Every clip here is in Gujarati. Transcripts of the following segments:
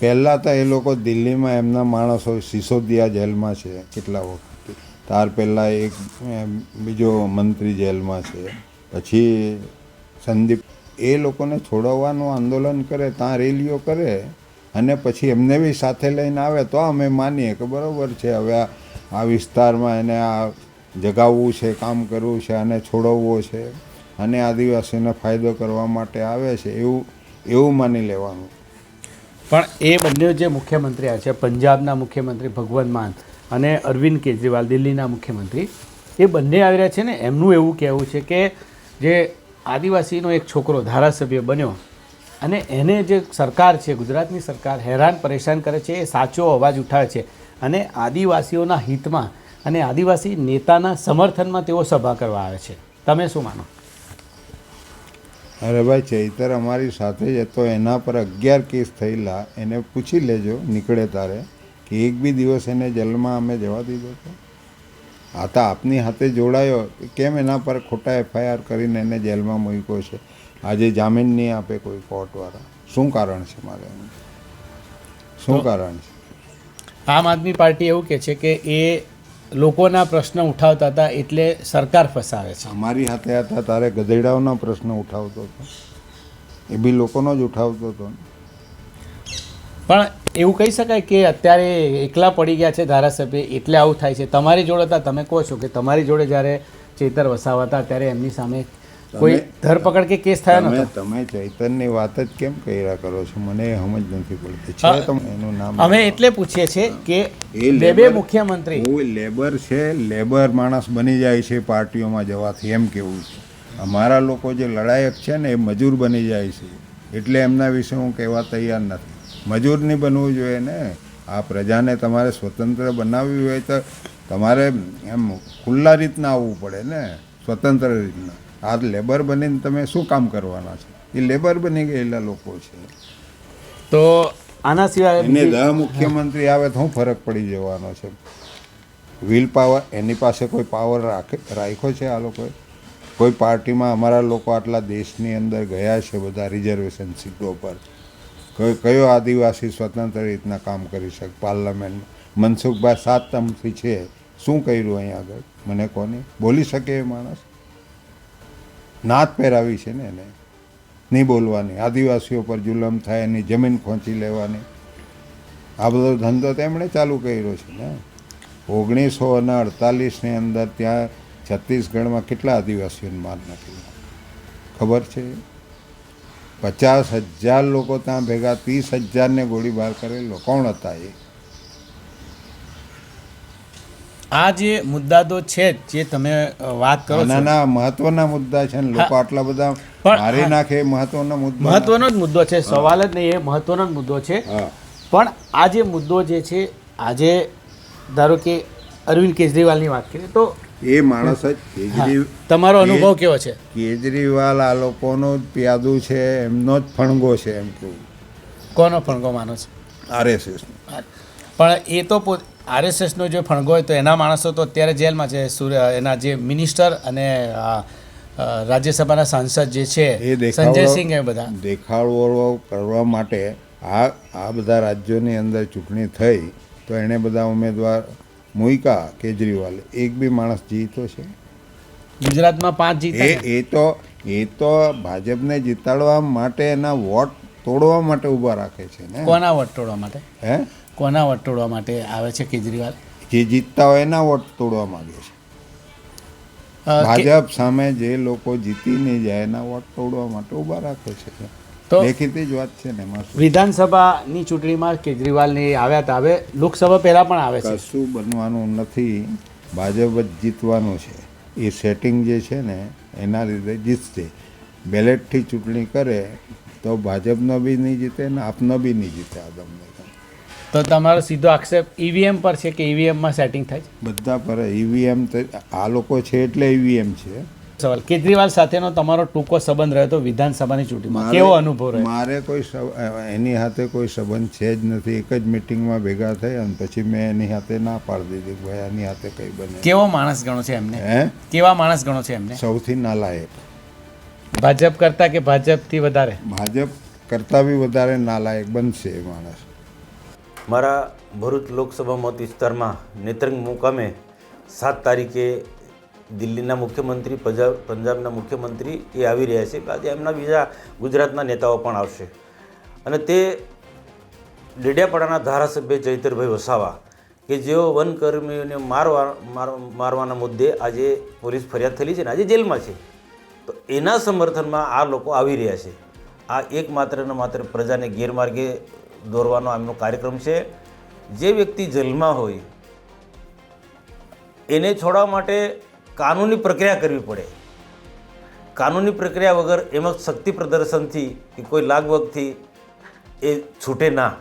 પહેલાં તો એ લોકો દિલ્હીમાં એમના માણસો સિસોદિયા જેલમાં છે કેટલા વખત, ત્યાર પહેલાં એક બીજો મંત્રી જેલમાં છે, પછી સંદીપ, એ લોકોને છોડાવવાનું આંદોલન કરે, ત્યાં રેલીઓ કરે અને પછી એમને બી સાથે લઈને આવે તો અમે માનીએ કે બરાબર છે, હવે આ વિસ્તારમાં એને આ જગાવવું છે, કામ કરવું છે અને છોડાવવો છે અને આદિવાસીને ફાયદો કરવા માટે આવે છે, એવું માની લેવાનું. પણ એ બંને જે મુખ્યમંત્રી આવ્યા છે, પંજાબના મુખ્યમંત્રી ભગવંત માન અને અરવિંદ કેજરીવાલ દિલ્હીના મુખ્યમંત્રી, એ બંને આવી રહ્યા છે ને, એમનું એવું કહેવું છે કે જે આદિવાસીનો એક છોકરો ધારાસભ્ય બન્યો અને એને જે સરકાર છે, ગુજરાતની સરકાર હેરાન પરેશાન કરે છે, એ સાચો અવાજ ઉઠાવે છે અને આદિવાસીઓના હિતમાં અને આદિવાસી નેતાના સમર્થનમાં તેઓ સભા કરવા આવે છે. તમે શું માનો? અરે ભાઈ, ચૈતર અમારી સાથે જ હતો, એના પર 11 કેસ થયેલા, એને પૂછી લેજો નીકળે તારે કે એક બી દિવસ એને જેલમાં અમે જવા દીધો હતો? આ તો આપની હાથે જોડાયો, કેમ એના પર ખોટા FIR કરીને એને જેલમાં મૂક્યો છે? આજે જામીન નહીં આપે કોઈ કોર્ટવાળા, શું કારણ છે? મારે શું કારણ છે? આમ આદમી પાર્ટી એવું કહે છે કે એ લોકોના પ્રશ્ન ઉઠાવતા હતા એટલે સરકાર ફસાવે છે. અમારી હાથે હતા તારે ગધેડાઓના પ્રશ્ન ઉઠાવતો હતો, એ બી લોકોનો જ ઉઠાવતો હતો. પણ એવું કહી શકાય કે અત્યારે એકલા પડી ગયા છે ધારાસભ્ય એટલે આવું થાય છે. તમારી જોડે હતા, તમે કહો છો કે તમારી જોડે જ્યારે ચૈતર વસાવા હતા ત્યારે એમની સામે કોઈ ધરપકડ કે કેસ થયો નહોતો. તમે ચૈતરની વાત જ કેમ કર્યા કરો છો? મને એ સમજ નથી પડતી. છે તમે એનું નામ? અમે એટલે પૂછીએ છીએ કે એ બે મુખ્યમંત્રી લેબર છે, લેબર માણસ બની જાય છે પાર્ટીઓમાં જવાથી, એમ કેવું છે. અમારા લોકો જે લડાયક છે ને એ મજૂર બની જાય છે, એટલે એમના વિશે હું કહેવા તૈયાર નથી. મજૂર નહીં બનવું જોઈએ ને. આ પ્રજાને તમારે સ્વતંત્ર બનાવવી હોય તો તમારે એમ ખુલ્લા રીતના આવવું પડે ને, સ્વતંત્ર રીતના. આ લેબર બનીને તમે શું કામ કરવાના છે? એ લેબર બની ગયેલા લોકો છે. તો આના સિવાય એને મુખ્યમંત્રી આવે તો શું ફરક પડી જવાનો છે? વિલ પાવર, એની પાસે કોઈ પાવર રાખ્યો છે આ લોકોએ? કોઈ પાર્ટીમાં અમારા લોકો આટલા દેશની અંદર ગયા છે બધા રિઝર્વેશન સીટો પર, કયો આદિવાસી સ્વતંત્ર રીતના કામ કરી શકે પાર્લામેન્ટમાં? મનસુખભાઈ 7 ટર્મથી છે, શું કર્યું અહીંયા આગળ? મને કોની બોલી શકે એ માણસ? નાત પહેરાવી છે ને એને, નહીં બોલવાની. આદિવાસીઓ પર જુલમ થાય, એની જમીન ખોંચી લેવાની, આ બધો ધંધો તેમણે ચાલુ કર્યો છે ને. 1948ની અંદર ત્યાં છત્તીસગઢમાં કેટલા આદિવાસીઓને માર નાખેલા ખબર છે? 50,000 લોકો ત્યાં ભેગા, 30,000ને ગોળીબાર કરેલો. કોણ હતા એ? આ જે મુદ્દા તો છે જે તમે વાત કરો છો, નાના મહત્વના મુદ્દા છે ને. લોકો આટલા બધા મારી નાખે, મહત્વનો જ મુદ્દો છે, સવાલ જ નહીં, એ મહત્વનો જ મુદ્દો છે. પણ આ જે મુદ્દો જે છે, આજે ધારો કે અરવિંદ કેજરીવાલની વાત કરીએ તો એ માણસ જ તમારો અનુભવ કેવો છે? કેજરીવાલ આ લોકોનો જ પ્યાદુ છે, એમનો જ ફણગો છે એમ કેવું. કોનો ફણગો માનો છે? RSS. પણ એ તો RSSનો જે ફણગો હોય તો એના માણસો તો અત્યારે જેલમાં છે. એના જે મિનિસ્ટર અને રાજ્યસભાના સાંસદ જે છે સંજય સિંહ, એ બધા દેખાડો કરવા માટે આ બધા રાજ્યોની અંદર ચૂંટણી થઈ તો એણે બધા ઉમેદવાર મૂક્યા. કેજરીવાલ એક બી માણસ જીતો છે? ગુજરાતમાં 5 જીતા. એ તો ભાજપને જીતાડવા માટે એના વોટ તોડવા માટે ઊભા રાખે છે ને. કોના વોટ તોડવા માટે? કોના વોટ તોડવા માટે આવે છે કેજરીવાલ? જે જીતતા હોય એના વોટ તોડવા માંગે છે. ભાજપ સામે જે લોકો જીતી નહીં જાય એના વોટ તોડવા માટે ઊભા રાખે છે. તો દેખીતી જ વાત છે ને. વિધાનસભાની ચૂંટણીમાં કેજરીવાલની આવ્યા હતા, હવે લોકસભા પહેલાં પણ આવે છે. કશું બનવાનું નથી, ભાજપ જ જીતવાનું છે. એ સેટિંગ જે છે ને એના લીધે જીતશે. બેલેટથી ચૂંટણી કરે તો ભાજપનો બી નહીં જીતે ને આપનો બી નહીં જીતે. આ તમને તો તમારો સીધો આક્ષેપ EVM પર છે કે EVMમાં સેટિંગ થાય છે? બધા પર. EVM આ લોકો છે એટલે EVM છે. સવાલ, કેજરીવાલ સાથેનો તમારો ટૂંકો સંબંધ રહ્યો તો વિધાનસભાની ચૂંટણીમાં કેવો અનુભવ રહ્યો? મારે કોઈ એની સાથે કોઈ સંબંધ છે જ નથી. એક જ મિટિંગમાં ભેગા થયા અને પછી મેં એની સાથે ના પાડી દીધી, ભાઈ આની સાથે કંઈ બને. કેવો માણસ ગણો છે એમને? કેવા માણસ ગણો છે એમને? સૌથી નાલાયક. ભાજપ કરતાં કે ભાજપથી વધારે? ભાજપ કરતાં બી વધારે નાલાયક બનશે એ માણસ. મારા ભરૂચ લોકસભા મત વિસ્તારમાં નેત્રંગ મુકામે 7 તારીખે દિલ્હીના મુખ્યમંત્રી પંજાબના મુખ્યમંત્રી એ આવી રહ્યા છે. આજે એમના બીજા ગુજરાતના નેતાઓ પણ આવશે અને તે ડેડિયાપાડાના ધારાસભ્ય ચૈતરભાઈ વસાવા કે જેઓ વનકર્મીઓને મારવાના મુદ્દે આજે પોલીસ ફરિયાદ થયેલી છે ને આજે જેલમાં છે, તો એના સમર્થનમાં આ લોકો આવી રહ્યા છે. આ એકમાત્ર ને માત્ર પ્રજાને ગેરમાર્ગે દોરવાનો આમનો કાર્યક્રમ છે. જે વ્યક્તિ જેલમાં હોય એને છોડવા માટે કાનૂની પ્રક્રિયા કરવી પડે. કાનૂની પ્રક્રિયા વગર એમાં શક્તિ પ્રદર્શનથી કે કોઈ લાગવગથી એ છૂટે ના,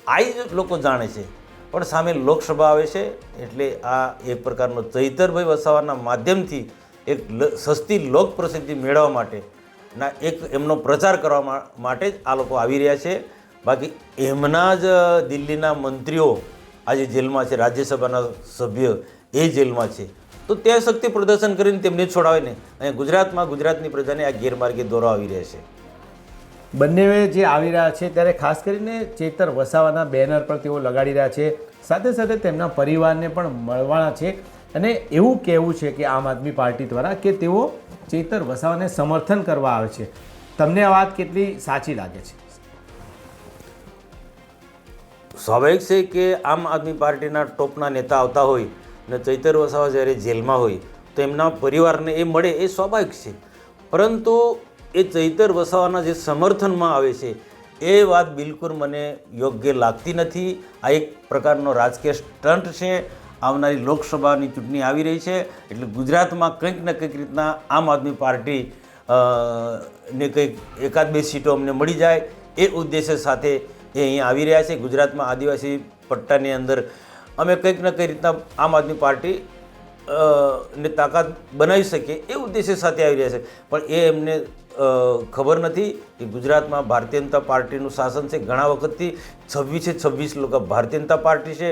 આ જ લોકો જાણે છે. પણ સામે લોકસભા આવે છે એટલે આ એક પ્રકારનો ચૈતરભાઈ વસાવાના માધ્યમથી એક સસ્તી લોક પ્રસિદ્ધિ મેળવવા માટે ના એક એમનો પ્રચાર કરવા માટે જ આ લોકો આવી રહ્યા છે. બાકી એમના જ દિલ્હીના મંત્રીઓ આજે જેલમાં છે, રાજ્યસભાના સભ્ય એ જેલમાં છે, તો ત્યાં શક્તિ પ્રદર્શન કરીને તેમને છોડાવે ને અહીંયા ગુજરાતમાં ગુજરાતની પ્રજાને આ ગેરમાર્ગે દોરવા આવી રહ્યા છે. બંને જે આવી રહ્યા છે ત્યારે ખાસ કરીને ચેતર વસાવાના બેનર પણ તેઓ લગાડી રહ્યા છે, સાથે સાથે તેમના પરિવારને પણ મળવાના છે અને એવું કહેવું છે કે આમ આદમી પાર્ટી દ્વારા કે તેઓ ચેતર વસાવાને સમર્થન કરવા આવે છે. તમને આ વાત કેટલી સાચી લાગે છે? સ્વાભાવિક છે કે આમ આદમી પાર્ટીના ટોપના નેતા આવતા હોય અને ચૈતર વસાવા જ્યારે જેલમાં હોય તો એમના પરિવારને એ મળે એ સ્વાભાવિક છે, પરંતુ એ ચૈતર વસાવાના જે સમર્થનમાં આવે છે એ વાત બિલકુલ મને યોગ્ય લાગતી નથી. આ એક પ્રકારનો રાજકીય સ્ટન્ટ છે. આવનારી લોકસભાની ચૂંટણી આવી રહી છે એટલે ગુજરાતમાં કંઈક ને કંઈક રીતના આમ આદમી પાર્ટી ને કંઈક 1-2 સીટો અમને મળી જાય એ ઉદ્દેશ્ય સાથે એ અહીંયા આવી રહ્યા છે. ગુજરાતમાં આદિવાસી પટ્ટાની અંદર અમે કંઈક ને કંઈ રીતના આમ આદમી પાર્ટી ને તાકાત બનાવી શકીએ એ ઉદ્દેશ્ય સાથે આવી રહ્યા છે. પણ એ એમને ખબર નથી કે ગુજરાતમાં ભારતીય જનતા પાર્ટીનું શાસન છે. ઘણા વખતથી 26 લોકો ભારતીય જનતા પાર્ટી છે.